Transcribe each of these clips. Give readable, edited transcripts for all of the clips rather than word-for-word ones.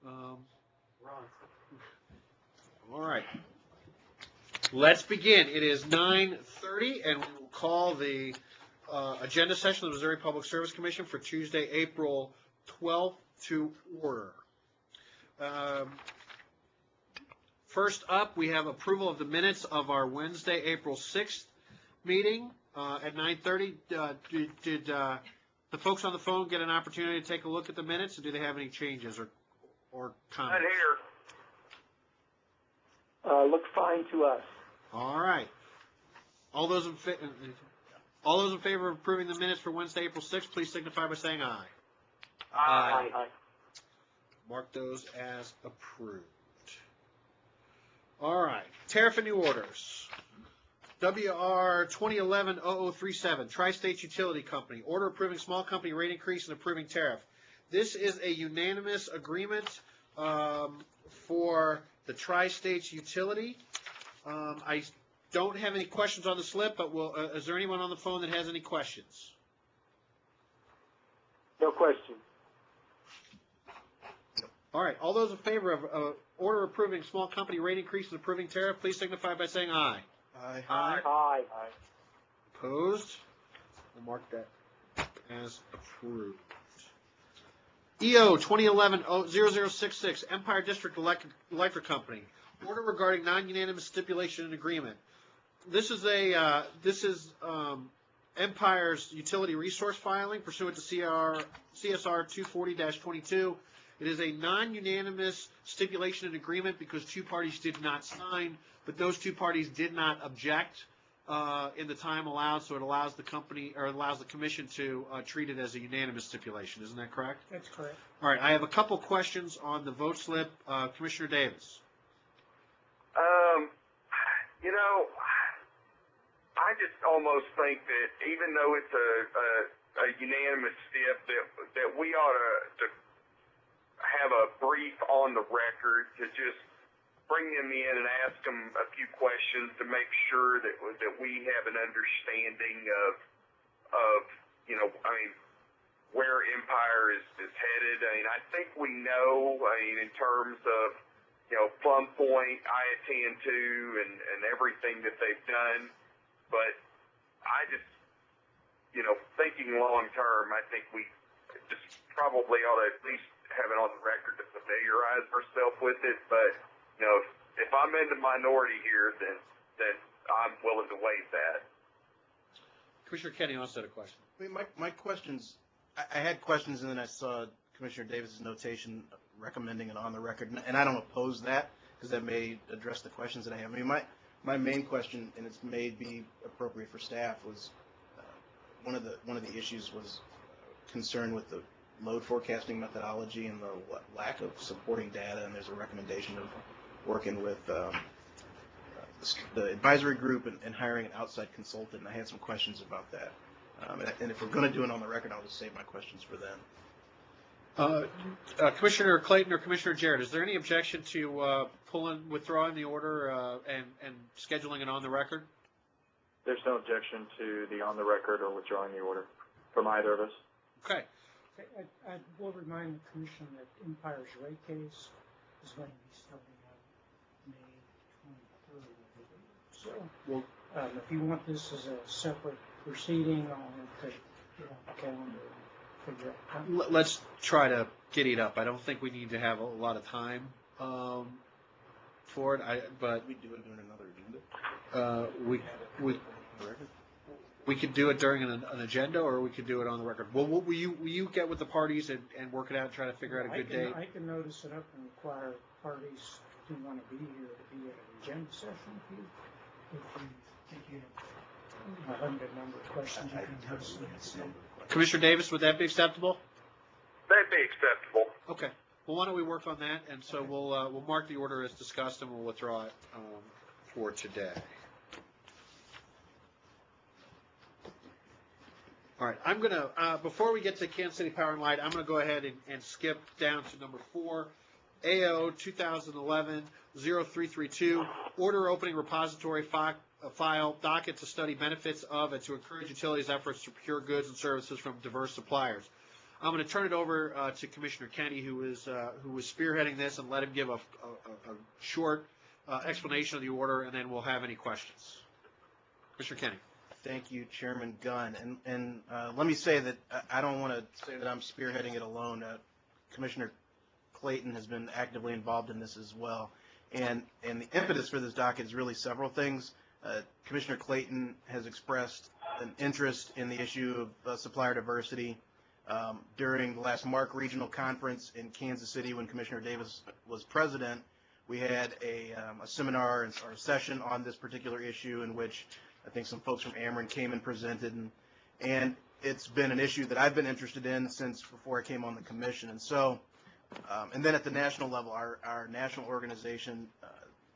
All right. Let's begin. It is 9:30, and we will call the agenda session of the Missouri Public Service Commission for Tuesday, April 12th to order. First up, we have approval of the minutes of our Wednesday, April 6th meeting at 9:30. Did the folks on the phone get an opportunity to take a look at the minutes, and do they have any changes or comments? Not here. Looks fine to us. All right. All those in favor of approving the minutes for Wednesday, April 6th, please signify by saying aye. Aye. Mark those as approved. All right. Tariff and new orders. WR 2011-0037, Tri-State Utility Company. Order approving small company rate increase and approving tariff. This is a unanimous agreement for the Tri-States Utility. I don't have any questions on the slip, but is there anyone on the phone that has any questions? No question. All right. All those in favor of order approving small company rate increase and approving tariff, please signify by saying aye. Aye. Aye. Opposed? We'll mark that as approved. EO 2011-0066, Empire District Electric Company. Order regarding non-unanimous stipulation and agreement. This is Empire's utility resource filing pursuant to CSR 240-22. It is a non-unanimous stipulation and agreement because two parties did not sign, but those two parties did not object in the time allowed, so it allows the commission to treat it as a unanimous stipulation. Isn't that correct? That's correct. All right. I have a couple questions on the vote slip. Commissioner Davis. I just almost think that even though it's a unanimous stip, that we ought to have a brief on the record to just bring them in and ask them a few questions to make sure that we have an understanding of where Empire is headed. I think we know, in terms of, Plum Point, IATN2, and everything that they've done, but I just, thinking long term, I think we just probably ought to at least have it on the record to familiarize ourselves with it. But if I'm in the minority here, then I'm willing to waive that. Commissioner Kenny also had a question. My questions, I had questions, and then I saw Commissioner Davis's notation recommending it on the record, and I don't oppose that because that may address the questions that I have. My main question, and it may be appropriate for staff, was one of the issues was concerned with the load forecasting methodology and the lack of supporting data, and there's a recommendation of working with the advisory group and hiring an outside consultant, and I had some questions about that. And if we're going to do it on the record, I'll just save my questions for then. Commissioner Clayton or Commissioner Jarrett, is there any objection to withdrawing the order and scheduling it on the record? There's no objection to the on the record or withdrawing the order from either of us. Okay. I will remind the Commission that Empire's rate case is going to be starting on May 23rd. So, if you want this as a separate proceeding, I'll take it on the calendar. Let's try to giddy it up. I don't think we need to have a lot of time for it. But we do it during another agenda. We could do it during an agenda, or we could do it on the record. Well, will you get with the parties and work it out and try to figure out a good date? I can notice it up and require parties who want to be here to be at an agenda session if you think you have a limited number of questions you can host. Commissioner Davis, would that be acceptable? That'd be acceptable. Okay. Well, why don't we work on that? And so we'll mark the order as discussed, and we'll withdraw it for today. All right. I'm going to, before we get to Kansas City Power and Light, I'm going to go ahead and skip down to number 4, AO 2011-0332, order opening repository file docket to study benefits of and to encourage utilities' efforts to procure goods and services from diverse suppliers. I'm going to turn it over to Commissioner Kenny, who was spearheading this, and let him give a short explanation of the order, and then we'll have any questions. Commissioner Kenny. Thank you, Chairman Gunn. And let me say that I don't want to say that I'm spearheading it alone. Commissioner Clayton has been actively involved in this as well. And the impetus for this docket is really several things. Commissioner Clayton has expressed an interest in the issue of supplier diversity. During the last MARC regional conference in Kansas City, when Commissioner Davis was president, we had a seminar or a session on this particular issue in which I think some folks from Ameren came and presented, and it's been an issue that I've been interested in since before I came on the commission. And so, and then at the national level, our national organization,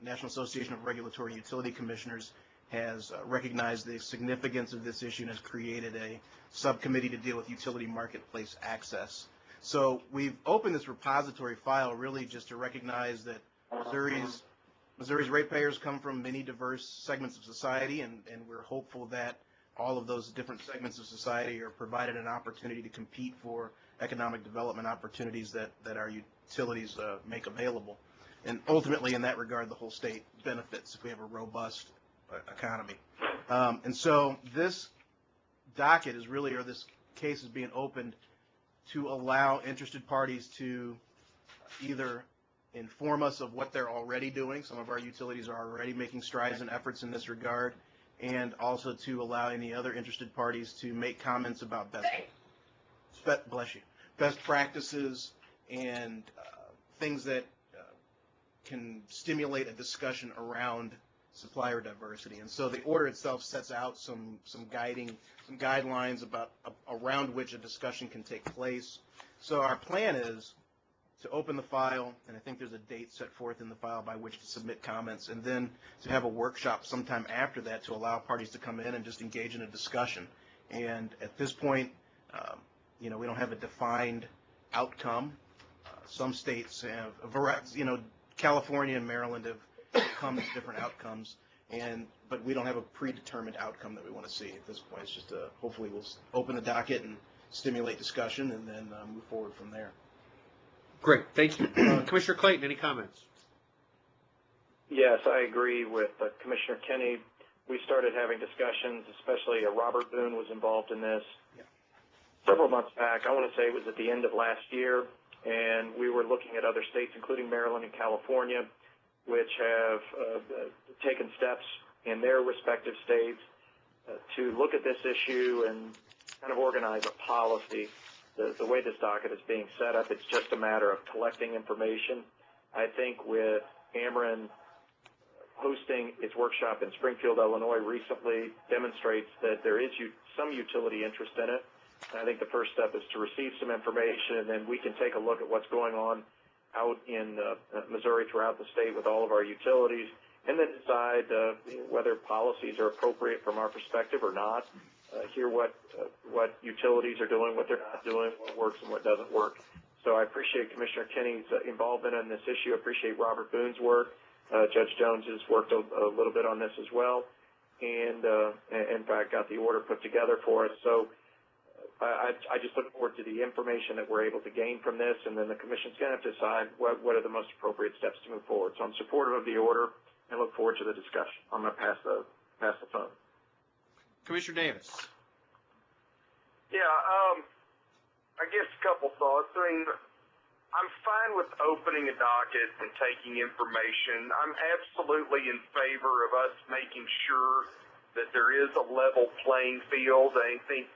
National Association of Regulatory Utility Commissioners, has recognized the significance of this issue and has created a subcommittee to deal with utility marketplace access. So we've opened this repository file really just to recognize that Missouri's ratepayers come from many diverse segments of society, and we're hopeful that all of those different segments of society are provided an opportunity to compete for economic development opportunities that our utilities make available. And ultimately, in that regard, the whole state benefits if we have a robust economy. And so this docket is really, or this case is being opened to allow interested parties to either inform us of what they're already doing. Some of our utilities are already making strides and efforts in this regard, and also to allow any other interested parties to make comments about best practices and things that can stimulate a discussion around supplier diversity. And so the order itself sets out some guidelines about around which a discussion can take place. So our plan is to open the file, and I think there's a date set forth in the file by which to submit comments, and then to have a workshop sometime after that to allow parties to come in and just engage in a discussion. And at this point, we don't have a defined outcome. Some states have a variety, California and Maryland have come to different outcomes, but we don't have a predetermined outcome that we want to see at this point. It's just hopefully we'll open the docket and stimulate discussion, and then move forward from there. Great, thank you. Commissioner Clayton, any comments? Yes, I agree with Commissioner Kenny. We started having discussions, especially Robert Boone was involved in this several months back. I want to say it was at the end of last year, and we were looking at other states, including Maryland and California, which have taken steps in their respective states to look at this issue and kind of organize a policy. The way this docket is being set up, it's just a matter of collecting information. I think with Ameren hosting its workshop in Springfield, Illinois recently demonstrates that there is some utility interest in it. And I think the first step is to receive some information, and then we can take a look at what's going on out in Missouri throughout the state with all of our utilities, and then decide whether policies are appropriate from our perspective or not. Hear what utilities are doing, what they're not doing, what works and what doesn't work. So I appreciate Commissioner Kenny's involvement in this issue. I appreciate Robert Boone's work. Judge Jones has worked a little bit on this as well, and in fact got the order put together for us. So I just look forward to the information that we're able to gain from this, and then the Commission's going to have to decide what are the most appropriate steps to move forward. So I'm supportive of the order and look forward to the discussion. I'm going to pass the phone. Commissioner Davis. Yeah, I guess a couple thoughts. I mean, I'm fine with opening a docket and taking information. I'm absolutely in favor of us making sure that there is a level playing field. I think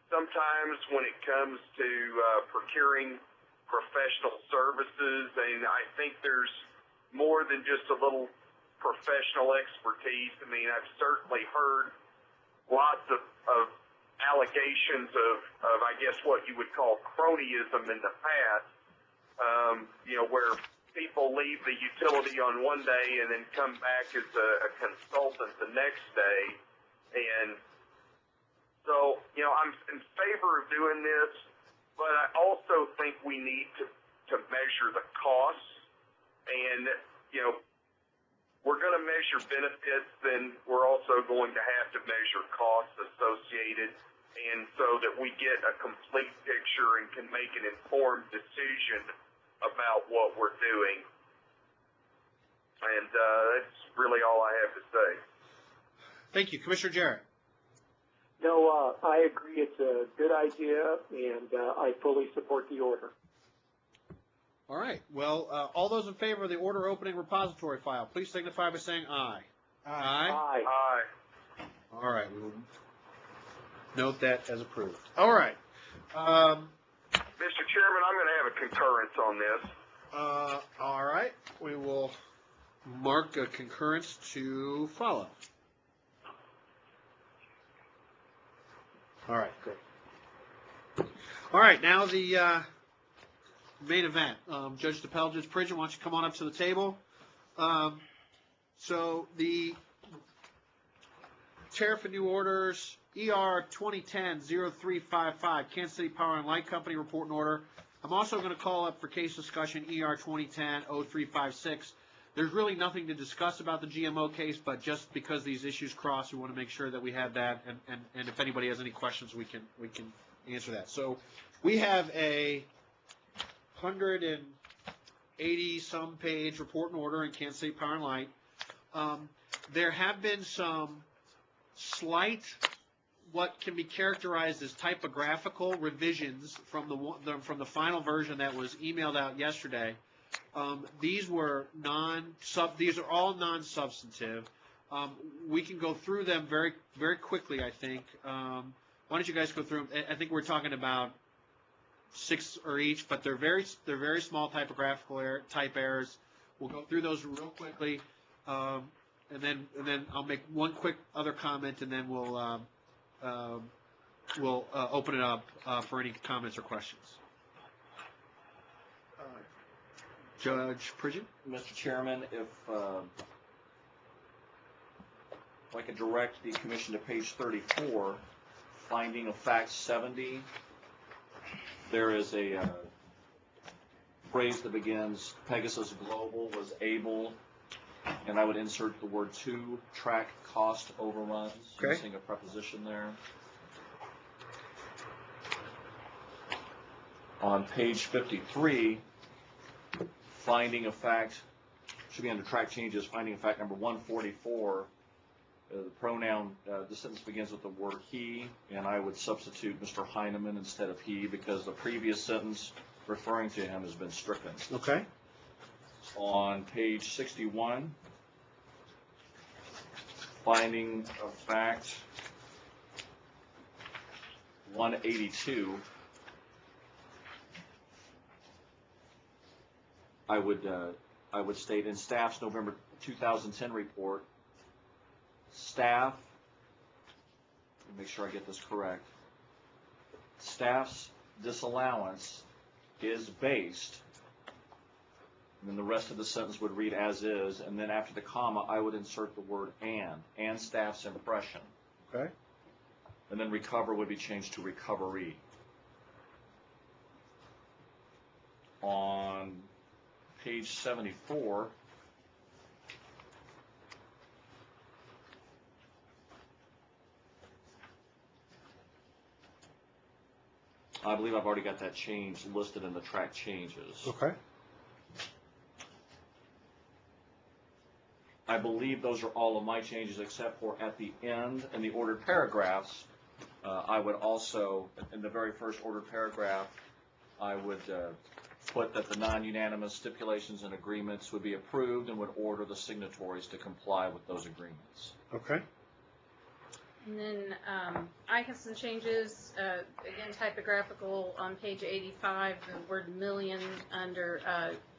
sometimes when it comes to procuring professional services, and I think there's more than just a little professional expertise. I mean, I've certainly heard lots of allegations of I guess what you would call cronyism in the past, where people leave the utility on one day and then come back as a consultant the next day. And so, I'm in favor of doing this, but I also think we need to measure the costs. And, we're going to measure benefits, then we're also going to have to measure costs associated. and so that we get a complete picture and can make an informed decision about what we're doing. And that's really all I have to say. Thank you. Commissioner Jarrett. No, I agree. It's a good idea, and I fully support the order. All right. Well, all those in favor of the order opening repository file, please signify by saying aye. Aye. Aye. Aye. All right. We will note that as approved. All right. Mr. Chairman, I'm going to have a concurrence on this. All right. We will mark a concurrence to follow. All right, great. All right, now the main event. Judge DePel, Judge Pridgen, why don't you come on up to the table? So the tariff and new orders, ER 2010-0355, Kansas City Power and Light Company report and order. I'm also going to call up for case discussion ER 2010-0356. There's really nothing to discuss about the GMO case, but just because these issues cross, we want to make sure that we have that, and if anybody has any questions, we can answer that. So we have a 180-some page report and order in Kansas City Power and Light. There have been some slight, what can be characterized as typographical revisions from the final version that was emailed out yesterday. These were these are all non-substantive. We can go through them very, very quickly, I think. Why don't you guys go through them? I think we're talking about 6 or each, but they're very small typographical type errors. We'll go through those real quickly, and then I'll make one quick other comment, and then we'll open it up for any comments or questions. Judge Pridgen? Mr. Chairman, if I could direct the commission to page 34, finding of fact 70, there is a phrase that begins, Pegasus Global was able, and I would insert the word to track cost overruns, using a preposition there. On page 53, finding of fact, should be under track changes, finding of fact number 144, the pronoun, the sentence begins with the word he, and I would substitute Mr. Heineman instead of he because the previous sentence referring to him has been stricken. Okay. On page 61, finding of fact 182, I would state in staff's November 2010 report, staff, let me make sure I get this correct, staff's disallowance is based, and then the rest of the sentence would read as is, and then after the comma, I would insert the word and staff's impression. Okay. And then recover would be changed to recovery. On page 74, I believe I've already got that change listed in the track changes. Okay. I believe those are all of my changes except for at the end in the ordered paragraphs. I would also, in the very first ordered paragraph, I would put that the non-unanimous stipulations and agreements would be approved and would order the signatories to comply with those agreements. Okay. And then I have some changes, again typographical on page 85, the word million under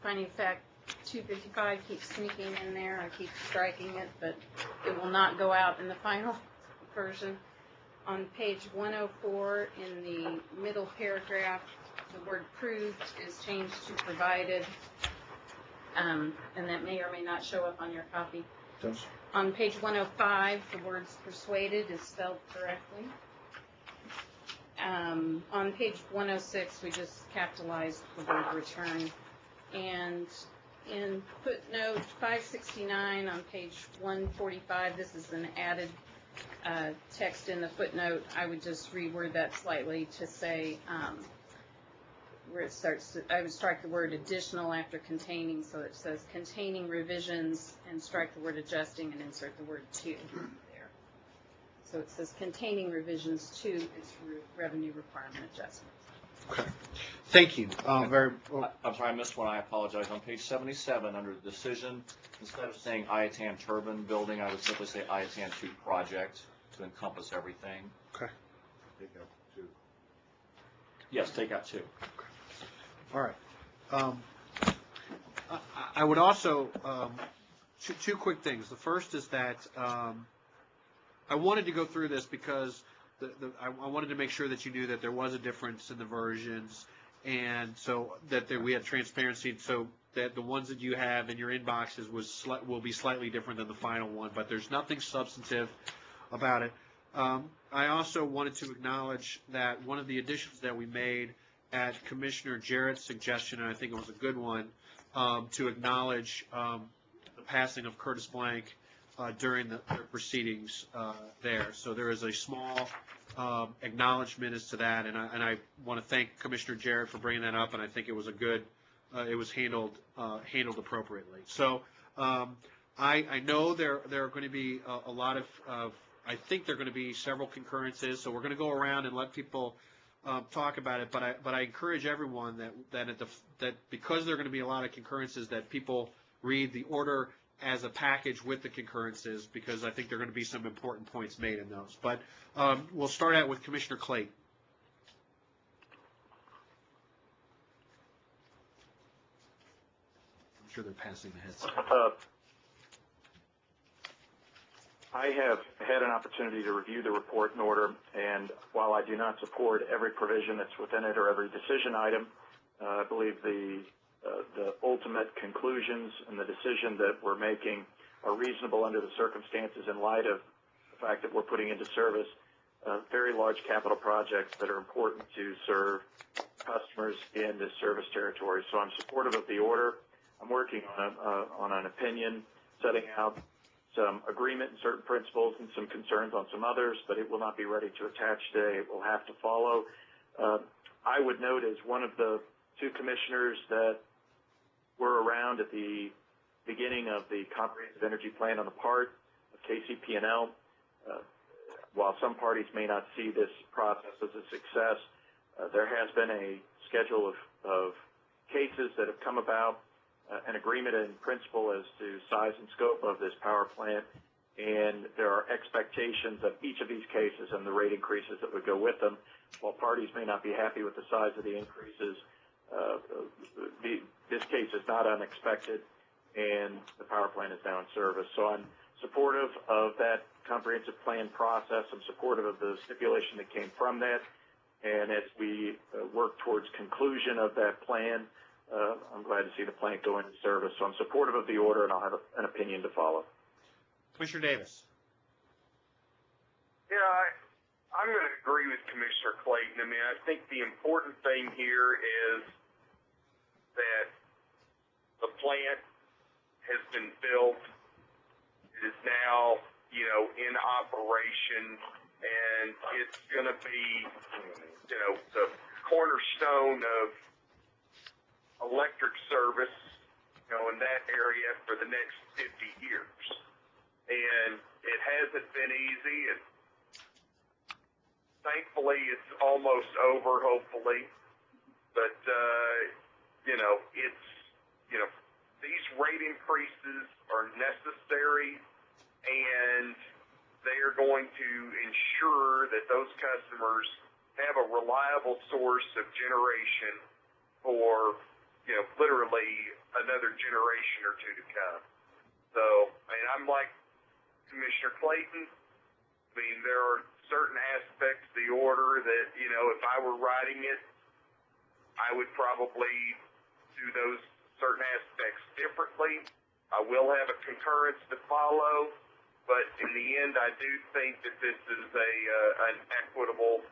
finding of fact 255 keeps sneaking in there. I keep striking it, but it will not go out in the final version. On page 104 in the middle paragraph, the word proved is changed to provided, and that may or may not show up on your copy. Does. On page 105, the words persuaded is spelled correctly. On page 106, we just capitalized the word return. And in footnote 569 on page 145, this is an added text in the footnote, I would just reword that slightly to say, where it starts, I would strike the word additional after containing, so it says containing revisions, and strike the word adjusting and insert the word to there. So it says containing revisions to its revenue requirement adjustment. Okay. Thank you. I'm sorry, I missed one. I apologize. On page 77, under the decision, instead of saying Iatan Turbine Building, I would simply say Iatan 2 Project to encompass everything. Okay. Take out 2. Yes, take out 2. All right. I would also, two quick things. The first is that I wanted to go through this because I wanted to make sure that you knew that there was a difference in the versions, and so that we had transparency, so that the ones that you have in your inboxes will be slightly different than the final one, but there's nothing substantive about it. I also wanted to acknowledge that one of the additions that we made at Commissioner Jarrett's suggestion, and I think it was a good one, to acknowledge the passing of Curtis Blank during the proceedings there. So there is a small acknowledgement as to that, and I want to thank Commissioner Jarrett for bringing that up, and I think it was a good, it was handled appropriately. So I know there are going to be a lot of I think there are going to be several concurrences, so we're going to go around and let people talk about it, but I encourage everyone that because there are going to be a lot of concurrences, that people read the order as a package with the concurrences, because I think there are going to be some important points made in those. But we'll start out with Commissioner Clayton. I'm sure they're passing the headset. I have had an opportunity to review the report and order, and while I do not support every provision that's within it or every decision item, I believe the ultimate conclusions and the decision that we're making are reasonable under the circumstances in light of the fact that we're putting into service very large capital projects that are important to serve customers in this service territory. So I'm supportive of the order. I'm working on an opinion, setting out some agreement in certain principles and some concerns on some others, but it will not be ready to attach today. It will have to follow. I would note, as one of the two commissioners that were around at the beginning of the comprehensive energy plan on the part of KCP&L, while some parties may not see this process as a success, there has been a schedule of cases that have come about, an agreement in principle as to size and scope of this power plant, and there are expectations of each of these cases and the rate increases that would go with them. While parties may not be happy with the size of the increases, this case is not unexpected, and the power plant is now in service. So I'm supportive of that comprehensive plan process. I'm supportive of the stipulation that came from that, and as we work towards conclusion of that plan, I'm glad to see the plant go into service. So I'm supportive of the order, and I'll have an opinion to follow. Commissioner Davis. Yeah, I'm going to agree with Commissioner Clayton. I mean, I think the important thing here is that the plant has been built. It is now, in operation, and it's going to be, the cornerstone of electric service, in that area for the next 50 years. And it hasn't been easy. Thankfully, it's almost over, hopefully. But, these rate increases are necessary, and they are going to ensure that those customers have a reliable source of generation for, literally another generation or two to come. So, I'm like Commissioner Clayton. There are certain aspects of the order that, if I were writing it, I would probably do those certain aspects differently. I will have a concurrence to follow, but in the end, I do think that this is an equitable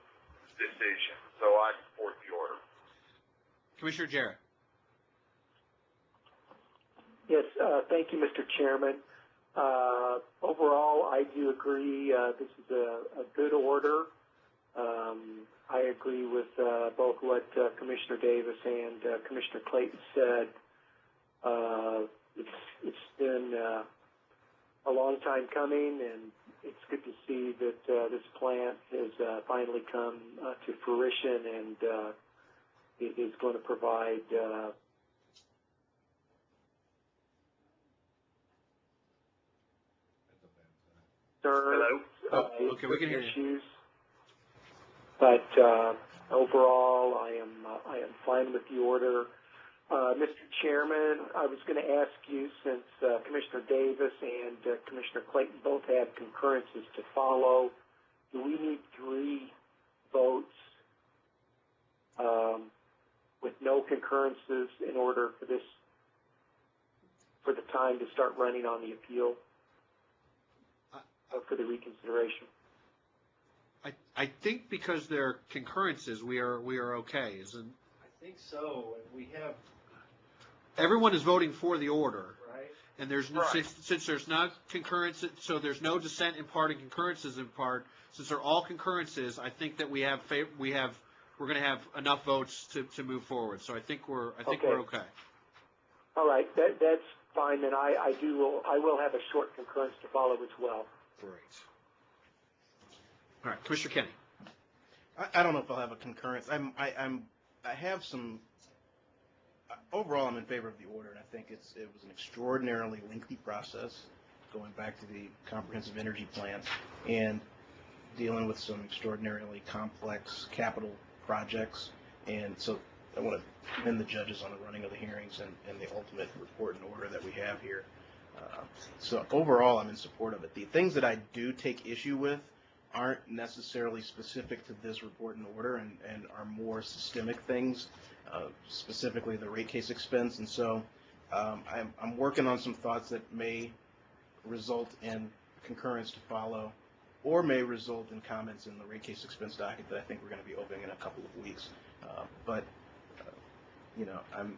decision. So I support the order. Commissioner Jarrett. Yes, thank you, Mr. Chairman. Overall, I do agree. This is a good order. I agree with both what Commissioner Davis and Commissioner Clayton said. It's been a long time coming, and it's good to see that this plant has finally come to fruition, and it is going to provide Hello? Okay, we can hear you. issues. But overall, I am fine with the order. Mr. Chairman, I was going to ask you, since Commissioner Davis and Commissioner Clayton both have concurrences to follow, do we need 3 votes with no concurrences in order for the time to start running on the appeal, for the reconsideration? I think because they're concurrences, we are okay, isn't? I think so. We have, Everyone is voting for the order, right? and there's no, Right. since there's not concurrence, so there's no dissent in part and concurrences in part. Since they're all concurrences, I think that we're going to have enough votes to move forward. So I think we're okay. All right, that's fine. Then I will have a short concurrence to follow as well. Great. All right, Commissioner Kenny. I don't know if I'll have a concurrence. I have some. Overall, I'm in favor of the order, and I think it was an extraordinarily lengthy process, going back to the comprehensive energy plan and dealing with some extraordinarily complex capital projects. And so I want to commend the judges on the running of the hearings and the ultimate report and order that we have here. So overall, I'm in support of it. The things that I do take issue with aren't necessarily specific to this report and order, and are more systemic things, specifically the rate case expense. And so I'm working on some thoughts that may result in concurrence to follow, or may result in comments in the rate case expense docket that I think we're going to be opening in a couple of weeks. But I'm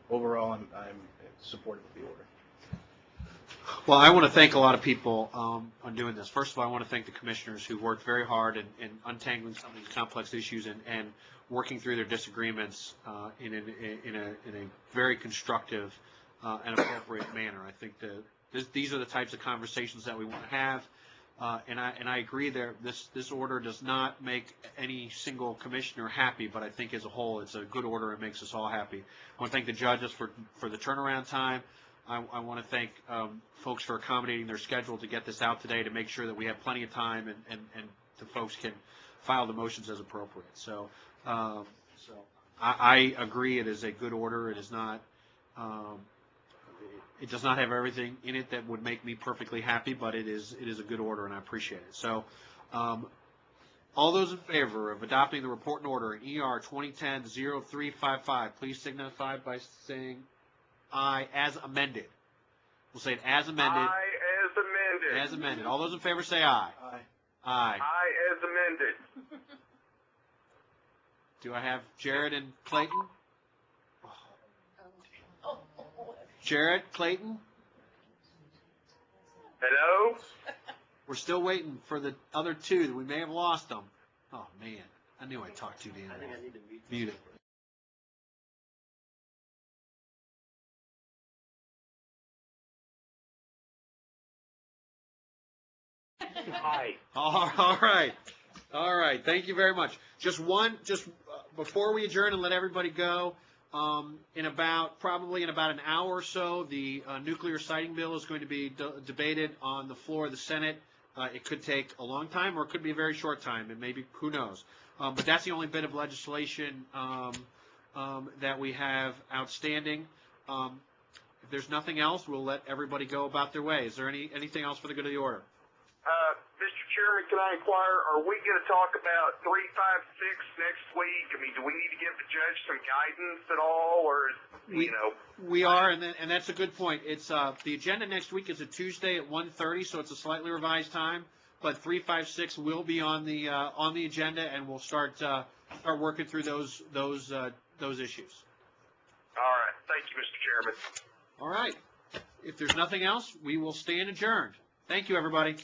overall I'm supportive of the order. Well, I want to thank a lot of people on doing this. First of all, I want to thank the commissioners who worked very hard in untangling some of these complex issues and working through their disagreements in a very constructive and appropriate manner. I think these are the types of conversations that we want to have, and I agree there. This order does not make any single commissioner happy, but I think as a whole, it's a good order and makes us all happy. I want to thank the judges for the turnaround time. I want to thank folks for accommodating their schedule to get this out today, to make sure that we have plenty of time and the folks can file the motions as appropriate. So I agree it is a good order. It is not, it does not have everything in it that would make me perfectly happy, but it is a good order, and I appreciate it. So all those in favor of adopting the report and order in ER 2010-0355, please signify by saying aye as amended. We'll say it as amended. Aye as amended. As amended. All those in favor say aye. Aye. Aye. Aye as amended. Do I have Jared and Clayton? Jared, Clayton? Hello? We're still waiting for the other two. We may have lost them. Oh, man. I knew I talked too damn long. Mute it. Aye. All right. Thank you very much. Just before we adjourn and let everybody go, probably in about an hour or so, the nuclear siting bill is going to be debated on the floor of the Senate. It could take a long time, or it could be a very short time, and maybe, who knows. But that's the only bit of legislation that we have outstanding. If there's nothing else, we'll let everybody go about their way. Is there anything else for the good of the order? Mr. Chairman, can I inquire, are we going to talk about 356 next week? I mean, do we need to give the judge some guidance at all, or, We are, and that's a good point. It's the agenda next week is a Tuesday at 1:30, so it's a slightly revised time. But 356 will be on the agenda, and we'll start working through those issues. All right. Thank you, Mr. Chairman. All right. If there's nothing else, we will stand adjourned. Thank you, everybody.